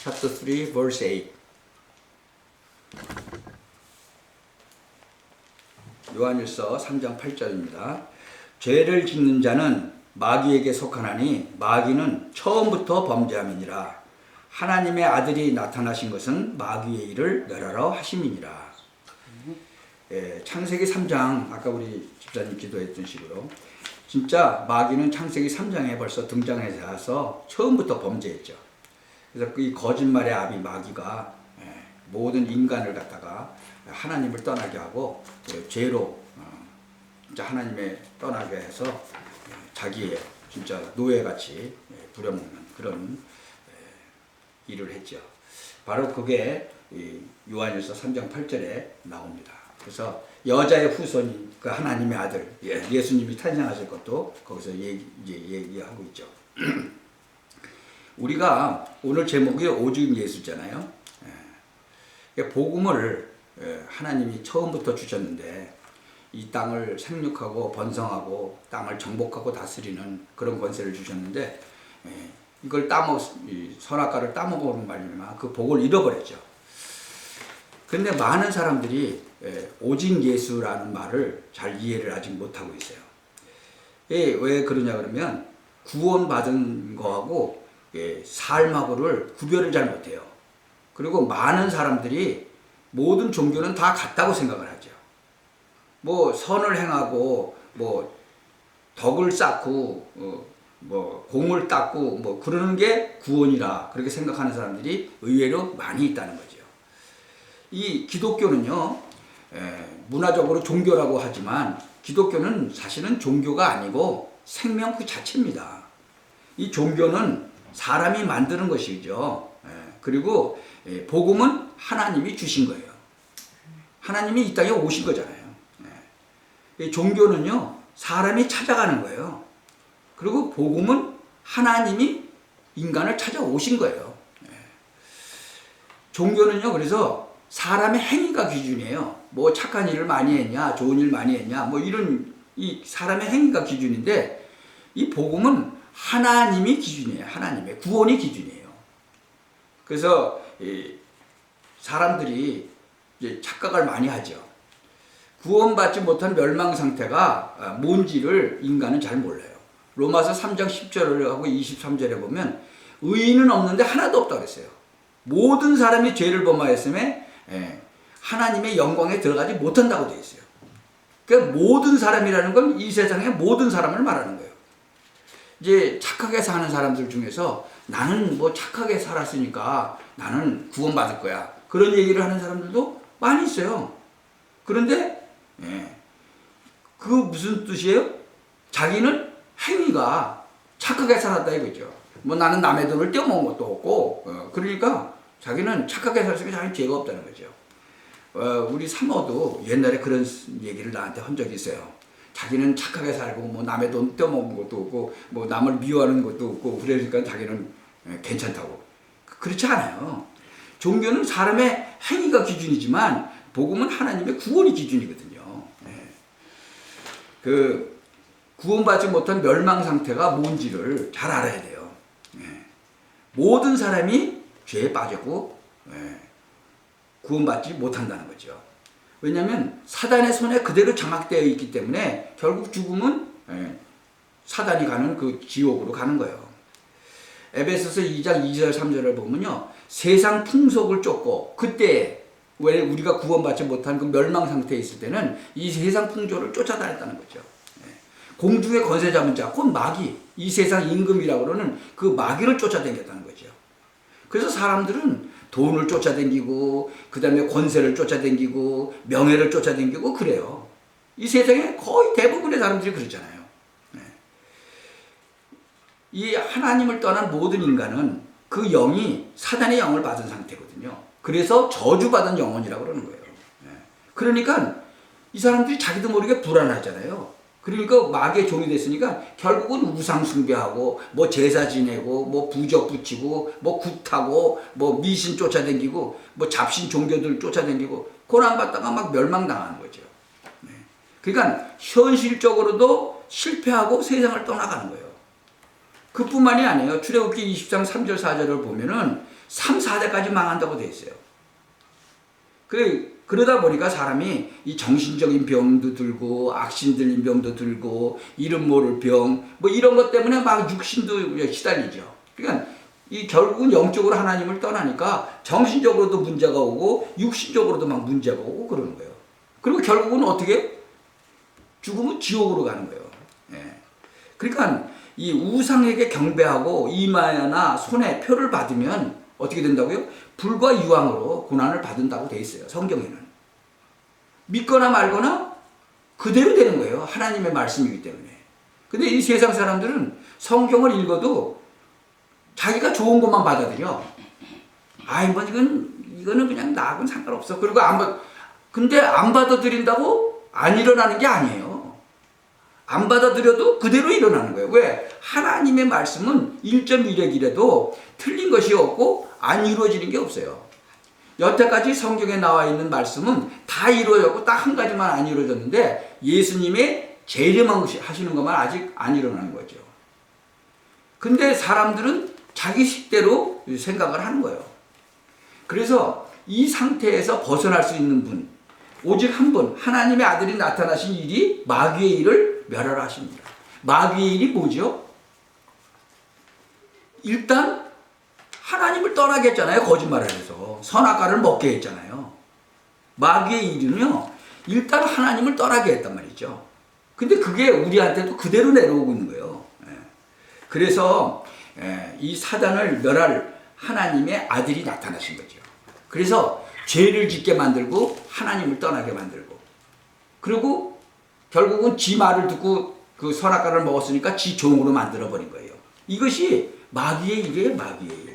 chapter 3 verse 8. 요한일서 3장 8절입니다. 죄를 짓는 자는 마귀에게 속하나니 마귀는 처음부터 범죄함이니라. 하나님의 아들이 나타나신 것은 마귀의 일을 멸하러 하심이니라. 창세기 3장, 아까 우리 집사님 기도했던 식으로 진짜 마귀는 창세기 3장에 벌써 등장해서 처음부터 범죄했죠. 그래서 이 거짓말의 아비 마귀가 모든 인간을 갖다가 하나님을 떠나게 하고 죄로 진짜 하나님의 떠나게 해서 자기의 진짜 노예같이 부려먹는 그런 일을 했죠. 바로 그게 요한일서 3장 8절에 나옵니다. 그래서 여자의 후손이 그 하나님의 아들 예수님이 탄생하실 것도 거기서 얘기하고 있죠. 우리가 오늘 제목이 오직 예수잖아요. 복음을 하나님이 처음부터 주셨는데 이 땅을 생육하고 번성하고 땅을 정복하고 다스리는 그런 권세를 주셨는데 이걸 선악과를 따먹어오는 말이면 그 복을 잃어버렸죠. 근데 많은 사람들이 오직 예수라는 말을 잘 이해를 아직 못하고 있어요. 왜 그러냐 그러면 구원받은 거하고 삶하고를 구별을 잘 못해요. 그리고 많은 사람들이 모든 종교는 다 같다고 생각을 하죠. 뭐 선을 행하고 뭐 덕을 쌓고 뭐 공을 닦고 뭐 그러는 게 구원이라 그렇게 생각하는 사람들이 의외로 많이 있다는 거죠. 이 기독교는요, 문화적으로 종교라고 하지만 기독교는 사실은 종교가 아니고 생명 그 자체입니다. 이 종교는 사람이 만드는 것이죠. 그리고 복음은 하나님이 주신 거예요. 하나님이 이 땅에 오신 거잖아요. 이 종교는요, 사람이 찾아가는 거예요. 그리고 복음은 하나님이 인간을 찾아오신 거예요. 종교는요, 그래서 사람의 행위가 기준이에요. 뭐 착한 일을 많이 했냐, 좋은 일 많이 했냐, 뭐 이런 이 사람의 행위가 기준인데 이 복음은 하나님이 기준이에요. 하나님의 구원이 기준이에요. 그래서 사람들이 이제 착각을 많이 하죠. 구원받지 못한 멸망 상태가 뭔지를 인간은 잘 몰라요. 로마서 3장 10절하고 23절에 보면 의인은 없는데 하나도 없다고 그랬어요. 모든 사람이 죄를 범하였음에 하나님의 영광에 들어가지 못한다고 되어 있어요. 그러니까 모든 사람이라는 건 이 세상의 모든 사람을 말하는 거예요. 이제 착하게 사는 사람들 중에서 나는 뭐 착하게 살았으니까 나는 구원받을 거야. 그런 얘기를 하는 사람들도 많이 있어요. 그런데 그 무슨 뜻이에요? 자기는 행위가 착하게 살았다 이거죠. 뭐 나는 남의 돈을 떼어먹은 것도 없고 그러니까 자기는 착하게 살았으니까 자기는 죄가 없다는 거죠. 우리 사모도 옛날에 그런 얘기를 나한테 한 적이 있어요. 자기는 착하게 살고 뭐 남의 돈 떼어먹은 것도 없고 뭐 남을 미워하는 것도 없고 그러니까 자기는 괜찮다고. 그렇지 않아요. 종교는 사람의 행위가 기준이지만 복음은 하나님의 구원이 기준이거든요. 그 구원받지 못한 멸망 상태가 뭔지를 잘 알아야 돼요. 모든 사람이 죄에 빠졌고 구원받지 못한다는 거죠. 왜냐하면 사단의 손에 그대로 장악되어 있기 때문에 결국 죽음은 사단이 가는 그 지옥으로 가는 거예요. 에베소서 2장 2절 3절을 보면요, 세상 풍속을 쫓고 그때 왜 우리가 구원받지 못한 그 멸망 상태에 있을 때는 이 세상 풍조를 쫓아다녔다는 거죠. 공중의 권세 잡은 자, 곧 마귀, 이 세상 임금이라고 그러는 그 마귀를 쫓아다녔다는 거죠. 그래서 사람들은 돈을 쫓아다니고 그 다음에 권세를 쫓아다니고 명예를 쫓아다니고 그래요. 이 세상에 거의 대부분의 사람들이 그러잖아요. 이 하나님을 떠난 모든 인간은 그 영이 사단의 영을 받은 상태거든요. 그래서 저주받은 영혼이라고 그러는 거예요. 그러니까 이 사람들이 자기도 모르게 불안하잖아요. 그러니까 마귀의 종이 됐으니까 결국은 우상 숭배하고 뭐 제사 지내고 뭐 부적 붙이고 뭐 굿하고 뭐 미신 쫓아다니고 뭐 잡신 종교들 쫓아다니고 고난 받다가 막 멸망당하는 거죠. 그러니까 현실적으로도 실패하고 세상을 떠나가는 거예요. 그뿐만이 아니에요. 출애굽기 20장 3절 4절을 보면은 3, 4대까지 망한다고 돼 있어요. 그러다 보니까 사람이 이 정신적인 병도 들고 악신 들린 병도 들고 이름 모를 병 뭐 이런 것 때문에 막 육신도 시달리죠. 그러니까 이 결국은 영적으로 하나님을 떠나니까 정신적으로도 문제가 오고 육신적으로도 막 문제가 오고 그러는 거예요. 그리고 결국은 어떻게 죽으면 지옥으로 가는 거예요. 예. 그러니까 이 우상에게 경배하고 이마나 손에 표를 받으면 어떻게 된다고요? 불과 유황으로 고난을 받는다고 돼 있어요. 성경에는. 믿거나 말거나 그대로 되는 거예요. 하나님의 말씀이기 때문에. 근데 이 세상 사람들은 성경을 읽어도 자기가 좋은 것만 받아들여. 아이 뭐 이거는 그냥 나하고는 상관없어. 그리고 근데 안 받아들인다고 안 일어나는 게 아니에요. 안 받아들여도 그대로 일어나는 거예요. 왜? 하나님의 말씀은 1.1핵이라도 틀린 것이 없고 안 이루어지는 게 없어요. 여태까지 성경에 나와 있는 말씀은 다 이루어졌고 딱 한 가지만 안 이루어졌는데 예수님의 재림하시는 것만 아직 안 일어나는 거죠. 근데 사람들은 자기 식대로 생각을 하는 거예요. 그래서 이 상태에서 벗어날 수 있는 분, 오직 한 분, 하나님의 아들이 나타나신 일이 마귀의 일을 멸하라 하십니다. 마귀의 일이 뭐죠? 일단 하나님을 떠나게 했잖아요. 거짓말을 해서. 선악과를 먹게 했잖아요. 마귀의 일은요. 일단 하나님을 떠나게 했단 말이죠. 근데 그게 우리한테도 그대로 내려오고 있는 거예요. 그래서 이 사단을 멸할 하나님의 아들이 나타나신 거죠. 그래서 죄를 짓게 만들고 하나님을 떠나게 만들고 그리고 결국은 지 말을 듣고 그 선악과를 먹었으니까 지 종으로 만들어 버린 거예요. 이것이 마귀의 일이에요. 마귀의 일.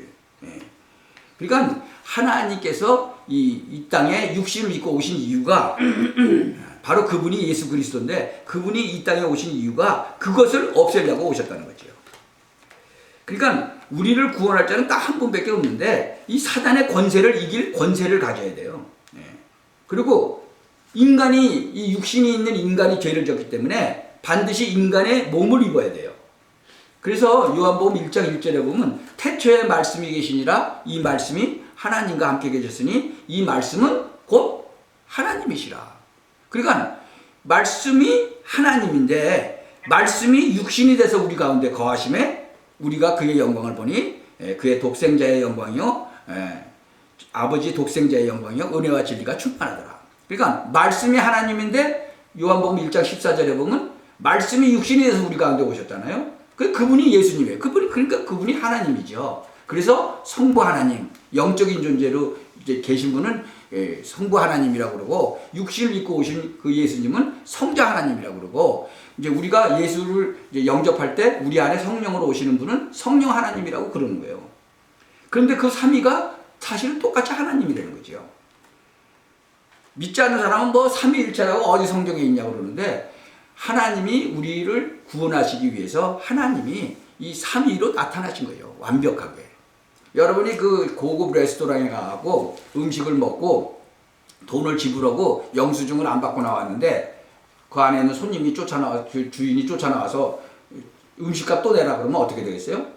그러니까 하나님께서 이 땅에 육신을 입고 오신 이유가 바로 그분이 예수 그리스도인데 그분이 이 땅에 오신 이유가 그것을 없애려고 오셨다는 거죠. 그러니까 우리를 구원할 자는 딱 한 분밖에 없는데 이 사단의 권세를 이길 권세를 가져야 돼요. 그리고 이 육신이 있는 인간이 죄를 졌기 때문에 반드시 인간의 몸을 입어야 돼요. 그래서 요한복음 1장 1절에 보면 태초에 말씀이 계시니라 이 말씀이 하나님과 함께 계셨으니 이 말씀은 곧 하나님이시라. 그러니까 말씀이 하나님인데 말씀이 육신이 돼서 우리 가운데 거하심에 우리가 그의 영광을 보니 그의 독생자의 영광이요 아버지 독생자의 영광이요 은혜와 진리가 충만하더라. 그러니까 말씀이 하나님인데 요한복음 1장 14절에 보면 말씀이 육신이 돼서 우리 가운데 오셨잖아요. 그분이 예수님이에요. 그러니까 그분이 하나님이죠. 그래서 성부 하나님, 영적인 존재로 이제 계신 분은 성부 하나님이라고 그러고 육신을 입고 오신 그 예수님은 성자 하나님이라고 그러고 이제 우리가 예수를 이제 영접할 때 우리 안에 성령으로 오시는 분은 성령 하나님이라고 그러는 거예요. 그런데 그 삼위가 사실은 똑같이 하나님이라는 거죠. 믿지 않는 사람은 뭐 삼위일체라고 어디 성경에 있냐고 그러는데 하나님이 우리를 구원하시기 위해서 하나님이 이 삼위로 나타나신 거예요. 완벽하게. 여러분이 그 고급 레스토랑에 가고 음식을 먹고 돈을 지불하고 영수증을 안 받고 나왔는데 그 안에 있는 손님이 그 주인이 쫓아나와서 음식값 또 내라 그러면 어떻게 되겠어요?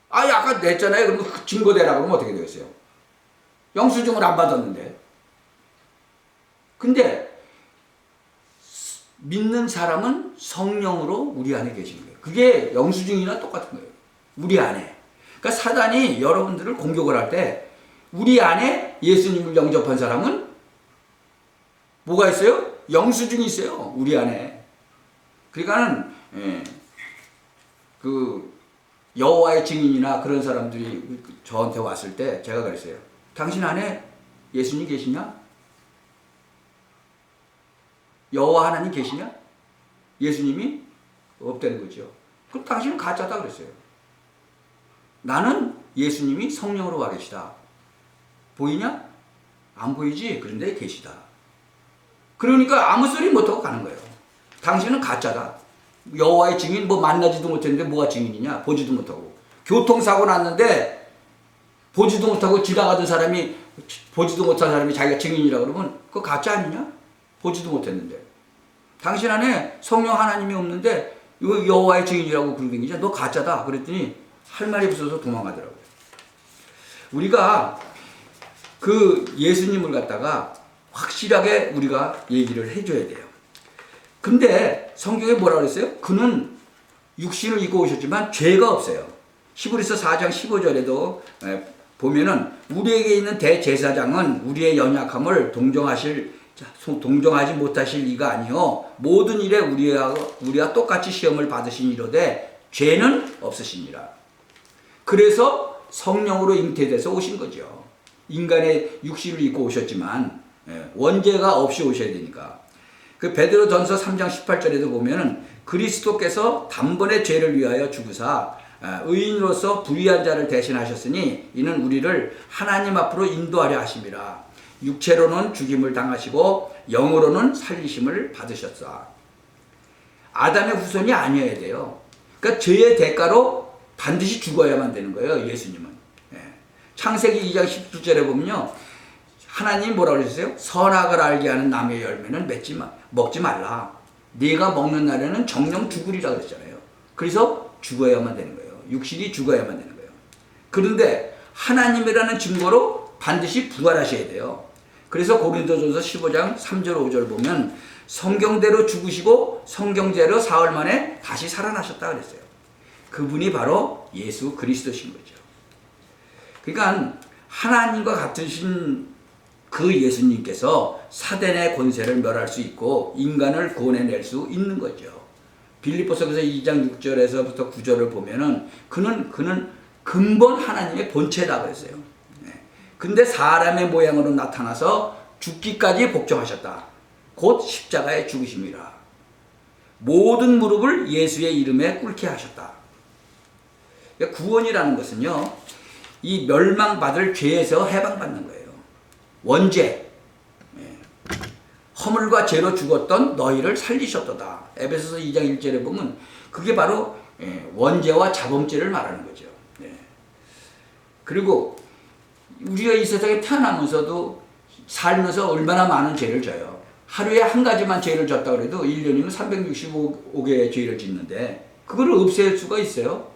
아까 냈잖아요. 그러면 증거 대라 그러면 어떻게 되겠어요? 영수증을 안 받았는데. 근데 믿는 사람은 성령으로 우리 안에 계시는 거예요. 그게 영수증이랑 똑같은 거예요. 우리 안에. 그러니까 사단이 여러분들을 공격을 할 때 우리 안에 예수님을 영접한 사람은 뭐가 있어요? 영수증이 있어요. 우리 안에. 그러니까는 그 여호와의 증인이나 그런 사람들이 저한테 왔을 때 제가 그랬어요. 당신 안에 예수님 계시냐? 여호와 하나님 계시냐? 예수님이 없다는 거죠. 그럼 당신은 가짜다 그랬어요. 나는 예수님이 성령으로 와 계시다. 보이냐? 안 보이지? 그런데 계시다. 그러니까 아무 소리 못하고 가는 거예요. 당신은 가짜다. 여호와의 증인 만나지도 못했는데 뭐가 증인이냐? 보지도 못하고. 교통사고 났는데 보지도 못하고 지나가던 사람이 보지도 못한 사람이 자기가 증인이라고 그러면 그거 가짜 아니냐? 보지도 못했는데. 당신 안에 성령 하나님이 없는데 이거 여호와의 증인이라고 그러는 게 너 가짜다. 그랬더니 할 말이 없어서 도망가더라고요. 우리가 그 예수님을 갖다가 확실하게 우리가 얘기를 해줘야 돼요. 근데 성경에 뭐라고 그랬어요? 그는 육신을 입고 오셨지만 죄가 없어요. 히브리서 4장 15절에도 보면은 우리에게 있는 대제사장은 우리의 연약함을 동정하지 못하실 이가 아니요 모든 일에 우리와 똑같이 시험을 받으신 이로되 죄는 없으시니라. 그래서 성령으로 잉태돼서 오신 거죠. 인간의 육신을 입고 오셨지만 원죄가 없이 오셔야 되니까. 그 베드로전서 3장 18절에도 보면은 그리스도께서 단번에 죄를 위하여 죽으사 의인으로서 불의한 자를 대신하셨으니 이는 우리를 하나님 앞으로 인도하려 하심이라. 육체로는 죽임을 당하시고 영으로는 살리심을 받으셨사. 아담의 후손이 아니어야 돼요. 그러니까 죄의 대가로 반드시 죽어야만 되는 거예요, 예수님은. 창세기 2장 17절에 보면요, 하나님 뭐라고 그러셨어요? 선악을 알게 하는 나무의 열매는 먹지 말라. 네가 먹는 날에는 정령 죽으리라 그랬잖아요. 그래서 죽어야만 되는 거예요. 육신이 죽어야만 되는 거예요. 그런데 하나님이라는 증거로 반드시 부활하셔야 돼요. 그래서 고린도전서 15장 3절 5절 보면 성경대로 죽으시고 성경대로 사흘 만에 다시 살아나셨다 그랬어요. 그분이 바로 예수 그리스도신 거죠. 그러니까 하나님과 같으신 그 예수님께서 사단의 권세를 멸할 수 있고 인간을 구원해낼 수 있는 거죠. 빌립보서에서 2장 6절에서부터 9절을 보면은 그는 근본 하나님의 본체다 그랬어요. 근데 사람의 모양으로 나타나서 죽기까지 복종하셨다. 곧 십자가에 죽으심이라. 모든 무릎을 예수의 이름에 꿇게 하셨다. 그러니까 구원이라는 것은요, 이 멸망받을 죄에서 해방받는 거예요. 원죄, 허물과 죄로 죽었던 너희를 살리셨도다. 에베소서 2장 1절에 보면 그게 바로 원죄와 자범죄를 말하는 거죠. 그리고 우리가 이 세상에 태어나면서도 살면서 얼마나 많은 죄를 져요. 하루에 한 가지만 죄를 졌다 그래도 1년이면 365개의 죄를 짓는데 그거를 없앨 수가 있어요.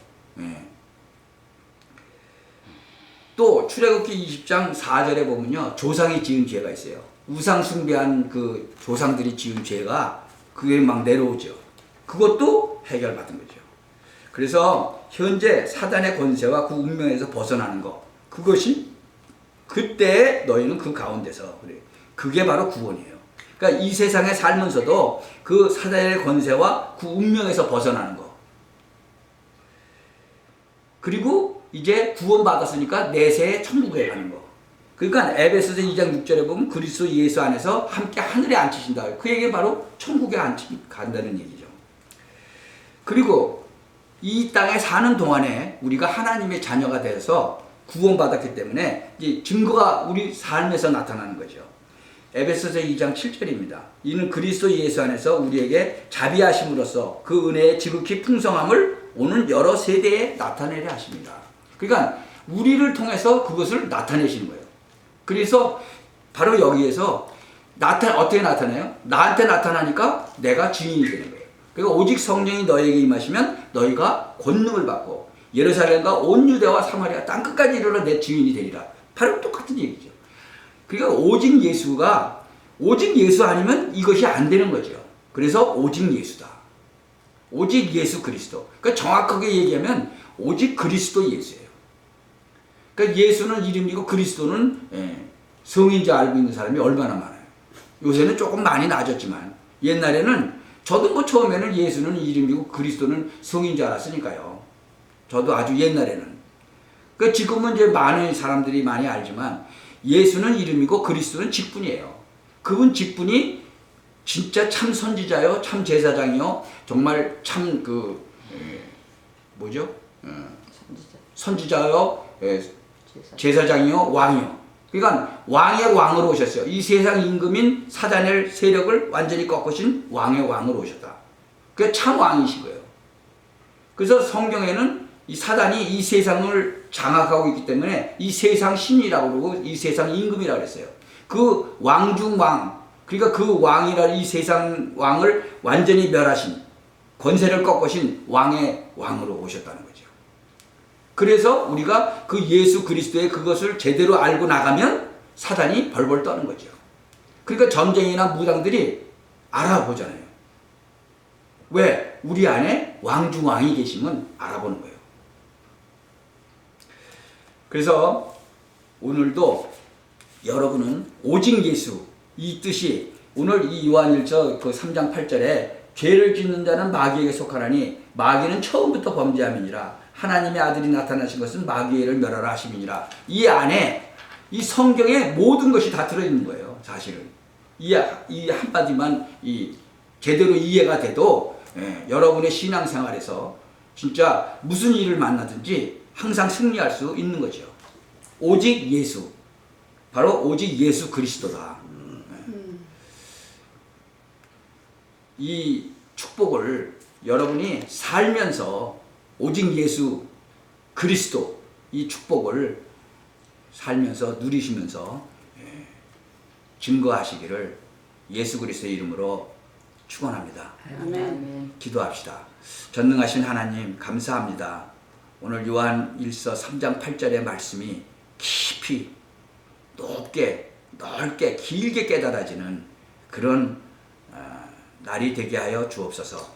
또 출애굽기 20장 4절에 보면요, 조상이 지은 죄가 있어요. 우상 숭배한 그 조상들이 지은 죄가 그게 막 내려오죠. 그것도 해결받은 거죠. 그래서 현재 사단의 권세와 그 운명에서 벗어나는 것, 그것이 그때 너희는 그 가운데서 그래. 그게 바로 구원이에요. 그러니까 이 세상에 살면서도 그 사단의 권세와 그 운명에서 벗어나는 것. 그리고 이제 구원받았으니까 내세에 천국에 가는 거. 그러니까 에베소서 2장 6절에 보면 그리스도 예수 안에서 함께 하늘에 앉히신다. 그 얘기가 바로 천국에 간다는 얘기죠. 그리고 이 땅에 사는 동안에 우리가 하나님의 자녀가 돼서 구원받았기 때문에 이제 증거가 우리 삶에서 나타나는 거죠. 에베소서 2장 7절입니다. 이는 그리스도 예수 안에서 우리에게 자비하심으로써 그 은혜의 지극히 풍성함을 오는 여러 세대에 나타내려 하십니다. 그러니까 우리를 통해서 그것을 나타내시는 거예요. 그래서 바로 여기에서 어떻게 나타나요? 나한테 나타나니까 내가 증인이 되는 거예요. 그러니까 오직 성령이 너에게 임하시면 너희가 권능을 받고 예루살렘과 온 유대와 사마리아 땅끝까지 이르러 내 증인이 되리라. 바로 똑같은 얘기죠. 그러니까 오직 예수 아니면 이것이 안 되는 거죠. 그래서 오직 예수다. 오직 예수 그리스도. 그러니까 정확하게 얘기하면 오직 그리스도 예수예요. 그러니까 예수는 이름이고 그리스도는 성인지 알고 있는 사람이 얼마나 많아요. 요새는 조금 많이 나아졌지만 옛날에는 저도 뭐 처음에는 예수는 이름이고 그리스도는 성인 줄 알았으니까요. 저도 아주 옛날에는. 그러니까 지금은 이제 많은 사람들이 많이 알지만 예수는 이름이고 그리스도는 직분이에요. 그분 직분이 진짜 참 선지자요, 참 제사장이요, 정말 참 선지자요, 제사장이요, 왕이요. 그러니까 왕의 왕으로 오셨어요. 이 세상 임금인 사단의 세력을 완전히 꺾으신 왕의 왕으로 오셨다. 그게 참 왕이신 거예요. 그래서 성경에는 이 사단이 이 세상을 장악하고 있기 때문에 이 세상 신이라고 그러고 이 세상 임금이라고 그랬어요. 그 왕 중 왕, 그러니까 그 왕이라 이 세상 왕을 완전히 멸하신 권세를 꺾으신 왕의 왕으로 오셨다는 거죠. 그래서 우리가 그 예수 그리스도의 그것을 제대로 알고 나가면 사단이 벌벌 떠는 거죠. 그러니까 전쟁이나 무당들이 알아보잖아요. 왜? 우리 안에 왕중왕이 계시면 알아보는 거예요. 그래서 오늘도 여러분은 오직 예수, 이 뜻이 오늘 이 요한일서 그 3장 8절에 죄를 짓는 자는 마귀에게 속하나니 마귀는 처음부터 범죄함이니라. 하나님의 아들이 나타나신 것은 마귀의 일을 멸하라 하심이니라. 이 안에 이 성경의 모든 것이 다 들어있는 거예요. 사실은 이 한마디만 제대로 이해가 돼도 여러분의 신앙생활에서 진짜 무슨 일을 만나든지 항상 승리할 수 있는 거죠. 오직 예수, 바로 오직 예수 그리스도다. 이 축복을 여러분이 살면서 오직 예수 그리스도 이 축복을 살면서 누리시면서 증거하시기를 예수 그리스도의 이름으로 축원합니다. 아멘. 기도합시다. 전능하신 하나님 감사합니다. 오늘 요한일서 3장 8절의 말씀이 깊이 높게 넓게 길게 깨달아지는 그런 날이 되게 하여 주옵소서.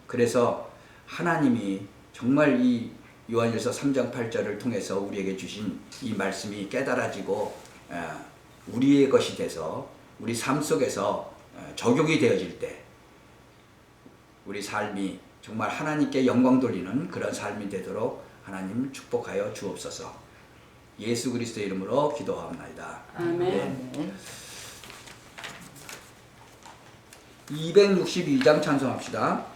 그래서 하나님이 정말 이 요한일서 3장 8절을 통해서 우리에게 주신 이 말씀이 깨달아지고 우리의 것이 돼서 우리 삶 속에서 적용이 되어질 때 우리 삶이 정말 하나님께 영광 돌리는 그런 삶이 되도록 하나님 축복하여 주옵소서. 예수 그리스도의 이름으로 기도합니다. 아멘. 262장 찬송합시다.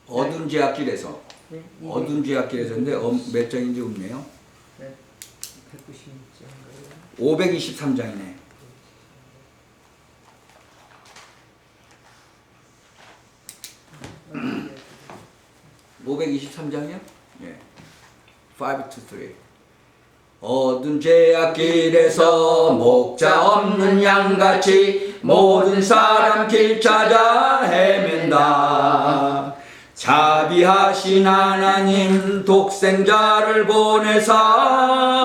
어두운 제약길에서 어두운 제약길에서인데 몇 장인지 없네요. 523장이네. 523장이요? 예. 5 to 3. 어두운 제약길에서 목자 없는 양같이 모든 사람 길 찾아 헤맨다. 자비하신 하나님 독생자를 보내사